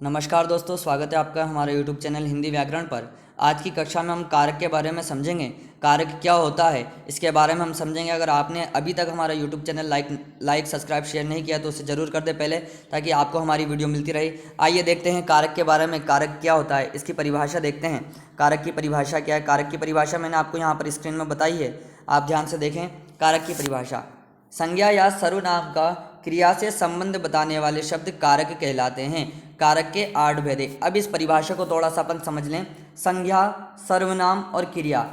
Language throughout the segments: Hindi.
नमस्कार दोस्तों, स्वागत है आपका हमारे YouTube चैनल हिंदी व्याकरण पर। आज की कक्षा में हम कारक के बारे में समझेंगे। कारक क्या होता है इसके बारे में हम समझेंगे। अगर आपने अभी तक हमारा YouTube channel like subscribe share नहीं किया तो उसे ज़रूर कर दे पहले, ताकि आपको हमारी वीडियो मिलती रहे। आइए देखते हैं कारक के बारे में। कारक क्या होता है इसकी परिभाषा देखते हैं। कारक की परिभाषा क्या है? कारक की परिभाषा मैंने आपको यहाँ पर स्क्रीन में बताई है, आप ध्यान से देखें। कारक की परिभाषा: संज्ञा या सर्वनाम का क्रिया से संबंध बताने वाले शब्द कारक कहलाते हैं। कारक के 8 भेद। अब इस परिभाषा को थोड़ा सा अपन समझ लें। संज्ञा, सर्वनाम और क्रिया,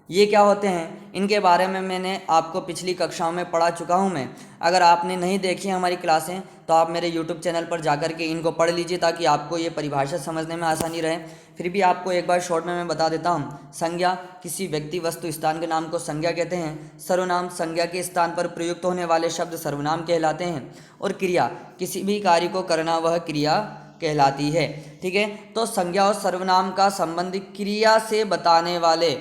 ये क्या होते हैं? इनके बारे में मैंने आपको पिछली कक्षाओं में पढ़ा चुका हूँ मैं। अगर आपने नहीं देखी हमारी क्लासें तो आप मेरे YouTube चैनल पर जाकर के इनको पढ़ लीजिए, ताकि आपको ये परिभाषा समझने में आसानी रहे। फिर भी आपको एक बार शॉर्ट में मैं बता देता हूँ। संज्ञा, किसी व्यक्ति वस्तु स्थान के नाम को संज्ञा कहते हैं। सर्वनाम, संज्ञा के स्थान पर प्रयुक्त होने वाले शब्द सर्वनाम कहलाते हैं। और क्रिया, किसी भी कार्य को करना वह क्रिया कहलाती है। ठीक है, तो संज्ञा और सर्वनाम का संबंध क्रिया से बताने वाले,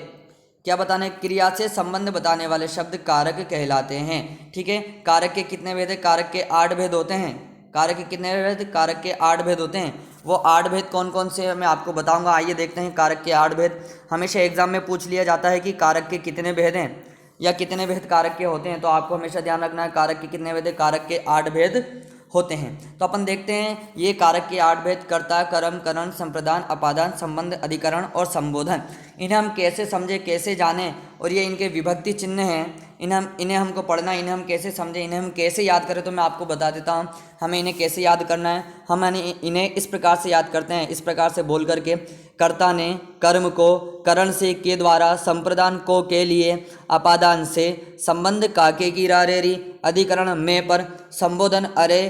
क्या बताने, क्रिया से संबंध बताने वाले शब्द कारक कहलाते हैं। ठीक है, कारक के कितने भेद है? कारक के 8 भेद होते हैं। कारक के कितने भेद? कारक के 8 भेद होते हैं। वो 8 भेद कौन कौन से मैं आपको बताऊंगा। आइए देखते हैं कारक के 8 भेद। हमेशा एग्जाम में पूछ लिया जाता है कि कारक के कितने भेद हैं या कितने भेद कारक के होते हैं, तो आपको हमेशा ध्यान रखना है कारक के कितने भेद है। कारक के 8 भेद होते हैं। तो अपन देखते हैं ये कारक के 8 भेद: कर्ता, कर्म, करण, संप्रदान, अपादान, संबंध, अधिकरण और संबोधन। इन्हें हम कैसे समझे, कैसे जाने, और ये इनके विभक्ति चिन्ह हैं, इन्हें हमको पढ़ना, इन्हें हम कैसे समझें, इन्हें हम कैसे याद करें, तो मैं आपको बता देता हूँ हमें इन्हें कैसे याद करना है। हम इन्हें इस प्रकार से याद करते हैं, इस प्रकार से बोल करके: कर्ता ने कर्म को करण से के द्वारा, संप्रदान को के लिए, अपादान से, संबंध काके की रा रे री, अधिकरण में पर, संबोधन अरे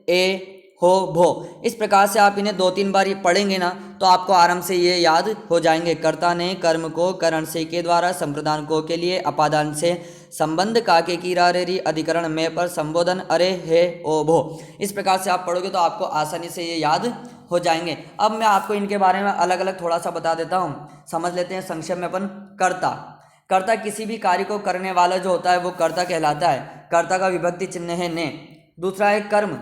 ए हो भो। इस प्रकार से आप इन्हें 2-3 बार पढ़ेंगे ना तो आपको आराम से ये याद हो जाएंगे। कर्ता ने कर्म को करण से के द्वारा, संप्रदान को के लिए, अपादान से, संबंध काके की रा रे री, अधिकरण में पर, संबोधन अरे हे ओ भो। इस प्रकार से आप पढ़ोगे तो आपको आसानी से ये याद हो जाएंगे। अब मैं आपको इनके बारे में अलग अलग थोड़ा सा बता देता हूँ, समझ लेते हैं संक्षेप में अपन। कर्ता, कर्ता किसी भी कार्य को करने वाला जो होता है वो कर्ता कहलाता है। कर्ता का विभक्ति चिन्ह है ने। दूसरा है कर्म,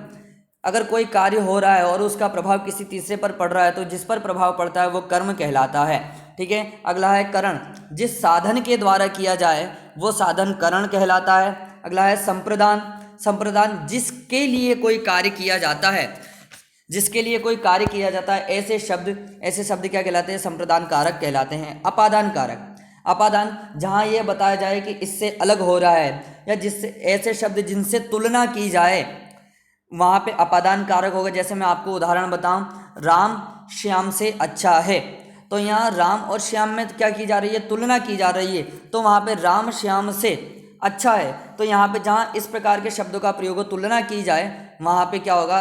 अगर कोई कार्य हो रहा है और उसका प्रभाव किसी तीसरे पर पड़ रहा है तो जिस पर प्रभाव पड़ता है वो कर्म कहलाता है। ठीक है, अगला है करण, जिस साधन के द्वारा किया जाए वो साधन करण कहलाता है। अगला है संप्रदान, संप्रदान जिसके लिए कोई कार्य किया जाता है, जिसके लिए कोई कार्य किया जाता है, ऐसे शब्द क्या कहलाते हैं? संप्रदान कारक कहलाते हैं। अपादान कारक, अपादान जहाँ ये बताया जाए कि इससे अलग हो रहा है, या जिससे, ऐसे शब्द जिनसे तुलना की जाए वहाँ पे अपादान कारक होगा। जैसे मैं आपको उदाहरण बताऊं, राम श्याम से अच्छा है, तो यहाँ राम और श्याम में क्या की जा रही है? तुलना की जा रही है, तो वहाँ पे राम श्याम से अच्छा है। तो यहाँ पे जहाँ इस प्रकार के शब्दों का प्रयोग हो, तुलना की जाए, वहाँ पे क्या होगा?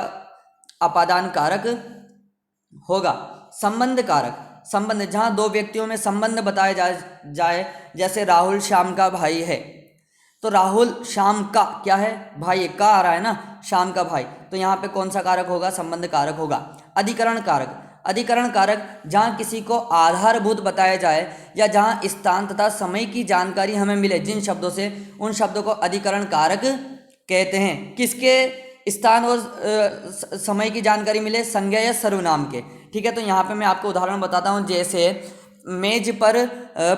अपादान कारक होगा। संबंध कारक, संबंध जहाँ दो व्यक्तियों में संबंध बताया जाए, जैसे राहुल श्याम का भाई है, तो राहुल श्याम का क्या है? भाई। का आ रहा है ना, श्याम का भाई, तो यहाँ पे कौन सा कारक होगा? संबंध कारक होगा। अधिकरण कारक, अधिकरण कारक जहाँ किसी को आधारभूत बताया जाए या जहाँ स्थान तथा समय की जानकारी हमें मिले जिन शब्दों से, उन शब्दों को अधिकरण कारक कहते हैं। किसके स्थान और समय की जानकारी मिले? संज्ञा या सर्वनाम के। ठीक है, तो यहाँ पे मैं आपको उदाहरण बताता हूँ। जैसे मेज पर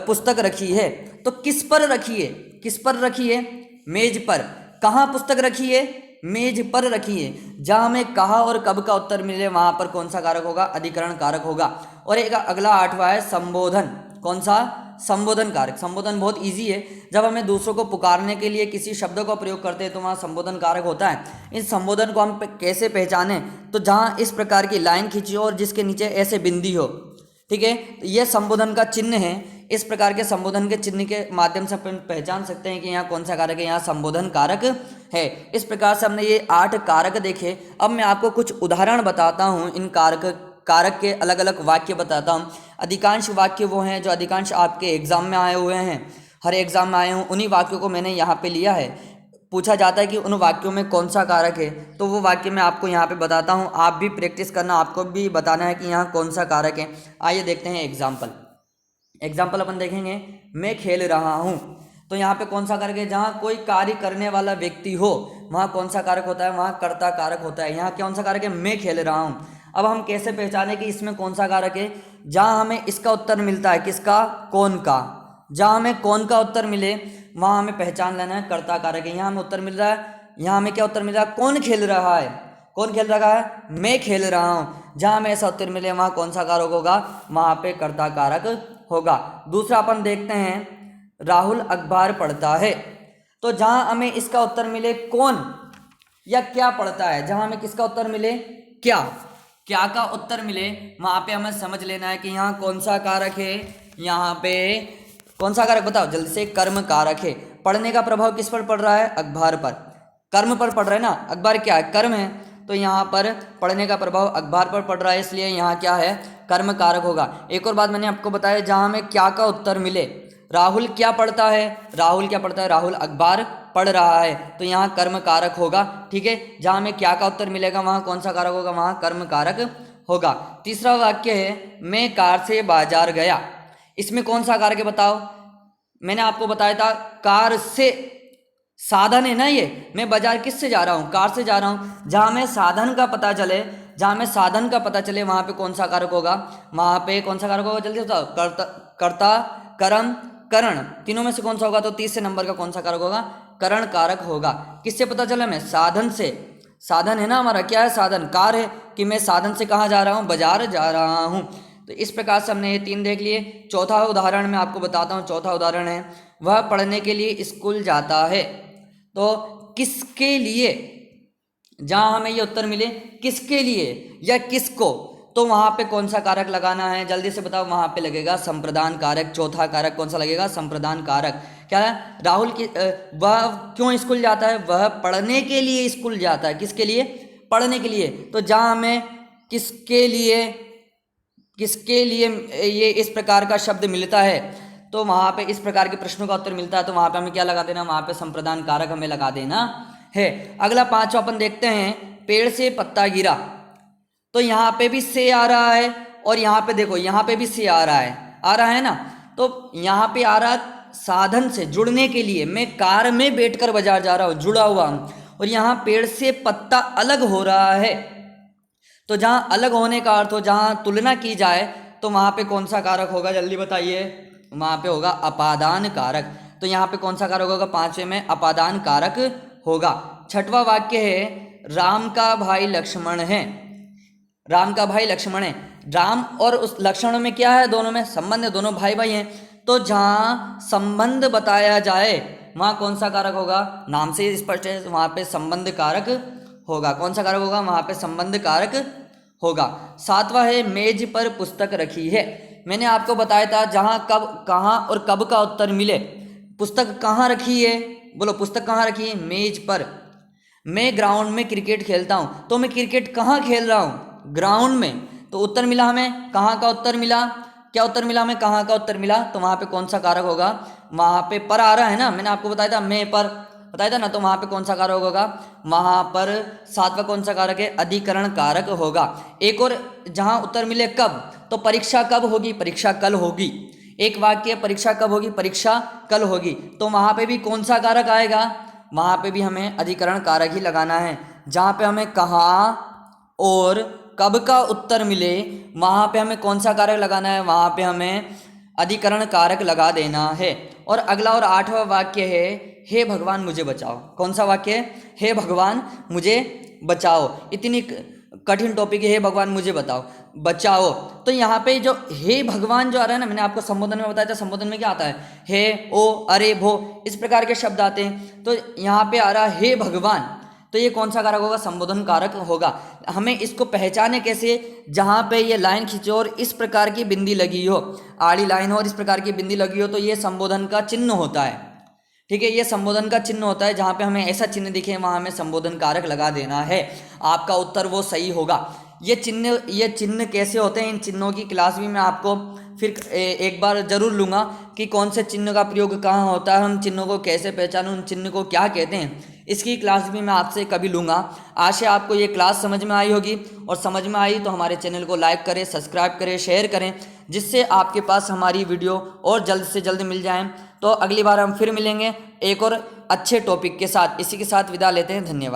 पुस्तक रखी है, तो किस पर रखी है? किस पर रखी है? मेज पर। कहाँ पुस्तक रखी है? मेज पर रखी है। जहाँ हमें कहाँ और कब का उत्तर मिले वहाँ पर कौन सा कारक होगा? अधिकरण कारक होगा। और एक अगला 8वां है संबोधन। कौन सा? संबोधन कारक। संबोधन बहुत इजी है, जब हमें दूसरों को पुकारने के लिए किसी शब्द का प्रयोग करते हैं तो वहाँ संबोधन कारक होता है। इस संबोधन को हम कैसे पहचाने? तो जहाँ इस प्रकार की लाइन खींची हो और जिसके नीचे ऐसे बिंदी हो, ठीक है, तो यह संबोधन का चिन्ह है। इस प्रकार के संबोधन के चिन्ह के माध्यम से अपन पहचान सकते हैं कि यहाँ कौन सा कारक है, यहाँ संबोधन कारक है। इस प्रकार से हमने ये 8 कारक देखे। अब मैं आपको कुछ उदाहरण बताता हूँ, इन कारक के अलग अलग वाक्य बताता हूँ। अधिकांश वाक्य वो हैं जो अधिकांश आपके एग्जाम में आए हुए हैं, हर एग्जाम में आए हों, उन्हीं वाक्यों को मैंने यहाँ पे लिया है। पूछा जाता है कि उन वाक्यों में कौन सा कारक है, तो वो वाक्य मैं आपको यहाँ पे बताता हूँ। आप भी प्रैक्टिस करना, आपको भी बताना है कि यहाँ कौन सा कारक है। आइए देखते हैं एग्जाम्पल अपन देखेंगे। मैं खेल रहा हूँ, तो यहाँ पे कौन सा कारक है? जहाँ कोई कार्य करने वाला व्यक्ति हो वहाँ कौन सा कारक होता है? वहाँ कर्ता कारक होता है। यहाँ कौन सा कारक है? मैं खेल रहा हूँ। अब हम कैसे पहचाने कि इसमें कौन सा कारक है? जहाँ हमें इसका उत्तर मिलता है, किसका? कौन का। जहाँ हमें कौन का उत्तर मिले वहाँ हमें पहचान लेना है कर्ता कारक है। यहाँ हमें उत्तर मिल रहा है, यहाँ हमें क्या उत्तर मिल रहा है? कौन खेल रहा है? कौन खेल रहा है? मैं खेल रहा हूँ। जहाँ हमें ऐसा उत्तर मिले वहाँ कौन सा कारक होगा? वहाँ पे कर्ता कारक होगा। दूसरा अपन देखते हैं, राहुल अखबार पढ़ता है। तो जहाँ हमें इसका उत्तर मिले कौन या क्या पढ़ता है, जहाँ हमें किसका उत्तर मिले? क्या का उत्तर मिले, वहाँ पे हमें समझ लेना है कि यहाँ कौन सा कारक है। यहाँ पे कौन सा कारक बताओ जल्दी से? कर्म कारक है। पढ़ने का प्रभाव किस पर पड़ रहा है? अखबार पर, कर्म पर पड़ रहा है ना। अखबार क्या है? कर्म है। तो यहाँ पर पढ़ने का प्रभाव अखबार पर पड़ रहा है, इसलिए यहाँ क्या है? कर्म कारक होगा। एक और बात मैंने आपको बताया, जहाँ हमें क्या का उत्तर मिले, राहुल क्या पढ़ता है? राहुल क्या पढ़ता है? राहुल अखबार पढ़ रहा है, तो यहाँ कर्म कारक होगा। ठीक है, जहाँ हमें क्या का उत्तर मिलेगा वहाँ कौन सा कारक होगा? वहाँ कर्म कारक होगा। तीसरा वाक्य है, मैं कार से बाजार गया। इसमें कौन सा कारक है बताओ? मैंने आपको बताया था कार से, साधन है ना ये। मैं बाजार किससे जा रहा हूँ? कार से जा रहा हूँ। जहाँ मैं साधन का पता चले, जहाँ में साधन का पता चले वहाँ पे कौन सा कारक होगा? वहाँ पे कौन सा कारक होगा? जल्दी बताओ। कर्ता, कर्म, करण, तीनों में से कौन सा होगा? तो तीसरे नंबर का कौन सा कारक होगा? करण कारक होगा। किससे पता चला? मैं साधन से। साधन है ना हमारा, क्या है? साधन। कार है कि मैं साधन से कहाँ जा रहा हूँ? बाजार जा रहा हूँ। तो इस प्रकार से हमने ये 3 देख लिए। चौथा उदाहरण मैं आपको बताता हूँ। चौथा उदाहरण है, वह पढ़ने के लिए स्कूल जाता है। तो किसके लिए, जहाँ हमें ये उत्तर मिले किसके लिए या किसको, तो वहाँ पे कौन सा कारक लगाना है? जल्दी से बताओ। वहाँ पे लगेगा संप्रदान कारक। चौथा कारक कौन सा लगेगा? संप्रदान कारक। क्या है? राहुल की वह क्यों स्कूल जाता है? वह पढ़ने के लिए स्कूल जाता है। किसके लिए? पढ़ने के लिए। तो जहाँ हमें किसके लिए ये इस प्रकार का शब्द मिलता है, तो वहाँ पे इस प्रकार के प्रश्नों का उत्तर मिलता है, तो वहाँ पे हमें क्या लगा देना? वहाँ पे संप्रदान कारक हमें लगा देना है। अगला 5वां अपन देखते हैं, पेड़ से पत्ता गिरा। तो यहाँ पे भी से आ रहा है और यहाँ पे देखो, यहाँ पे भी से आ रहा है ना। तो यहाँ पे आ रहा साधन से जुड़ने के लिए, मैं कार में बैठकर बाजार जा रहा हूँ, जुड़ा हुआ हूँ। और यहाँ पेड़ से पत्ता अलग हो रहा है, तो जहाँ अलग होने का अर्थ हो, जहाँ तुलना की जाए, तो वहाँ पे कौन सा कारक होगा? जल्दी बताइए। वहाँ पे होगा अपादान कारक। तो यहाँ पे कौन सा कारक होगा? 5वें में अपादान कारक होगा। 6वां वाक्य है, राम का भाई लक्ष्मण है। राम का भाई लक्ष्मण है। राम और उस लक्ष्मण में क्या है? दोनों में संबंध है, दोनों भाई भाई हैं। तो जहाँ संबंध बताया जाए वहाँ कौन सा कारक होगा? नाम से स्पष्ट है, वहाँ पे संबंध कारक होगा। कौन सा कारक होगा? वहाँ पे संबंध कारक होगा। 7वां है, मेज पर पुस्तक रखी है। मैंने आपको बताया था जहाँ कब, कहाँ और कब का उत्तर मिले, पुस्तक कहाँ रखी है? बोलो, पुस्तक कहाँ रखी है? मेज पर। मैं ग्राउंड में क्रिकेट खेलता हूँ। तो मैं क्रिकेट कहाँ खेल रहा हूँ? ग्राउंड में। तो उत्तर मिला हमें, कहाँ का उत्तर मिला? क्या उत्तर मिला हमें? कहाँ का उत्तर मिला। तो वहाँ पे कौन सा कारक होगा? वहाँ पे पर आ रहा है ना, मैंने आपको बताया था, मैं पर बताया था ना। तो वहाँ पे कौन सा कारक होगा? वहाँ पर 7वां कौन सा कारक है? अधिकरण कारक होगा। एक और, जहाँ उत्तर मिले कब, तो परीक्षा कब होगी? परीक्षा कल होगी। एक वाक्य, परीक्षा कब होगी? परीक्षा कल होगी। तो वहाँ पे भी कौन सा कारक आएगा? वहाँ पे भी हमें अधिकरण कारक ही लगाना है। जहाँ पे हमें कहाँ और कब का उत्तर मिले वहाँ पे हमें कौन सा कारक लगाना है? वहाँ पे हमें अधिकरण कारक लगा देना है। और अगला और 8वां वाक्य है, हे भगवान मुझे बचाओ। कौन सा वाक्य है? हे भगवान मुझे बचाओ। इतनी कठिन टॉपिक है, हे भगवान मुझे बचाओ। तो यहाँ पे जो हे भगवान जो आ रहा है ना, मैंने आपको संबोधन में बताया था, संबोधन में क्या आता है? हे, ओ, अरे, भो, इस प्रकार के शब्द आते हैं। तो यहाँ पे आ रहा है हे भगवान, तो ये कौन सा कारक होगा? संबोधन कारक होगा। हमें इसको पहचाने कैसे? जहाँ पे ये लाइन खींचे और इस प्रकार की बिंदी लगी हो, आड़ी लाइन हो और इस प्रकार की बिंदी लगी हो, तो ये संबोधन का चिन्ह होता है। ठीक है, ये संबोधन का चिन्ह होता है। जहाँ पे हमें ऐसा चिन्ह दिखे वहाँ हमें संबोधन कारक लगा देना है। आपका उत्तर वो सही होगा। ये चिन्ह कैसे होते हैं, इन चिन्हों की क्लास भी मैं आपको फिर एक बार जरूर लूँगा कि कौन से चिन्ह का प्रयोग कहाँ होता है, हम चिन्हों को कैसे पहचानें, उन चिन्ह को क्या कहते हैं, इसकी क्लास भी मैं आपसे कभी लूँगा। आशा आपको ये क्लास समझ में आई होगी, और समझ में आई तो हमारे चैनल को लाइक करें, सब्सक्राइब करें, शेयर करें, जिससे आपके पास हमारी वीडियो और जल्द से जल्द मिल जाएँ। तो अगली बार हम फिर मिलेंगे एक और अच्छे टॉपिक के साथ। इसी के साथ विदा लेते हैं। धन्यवाद।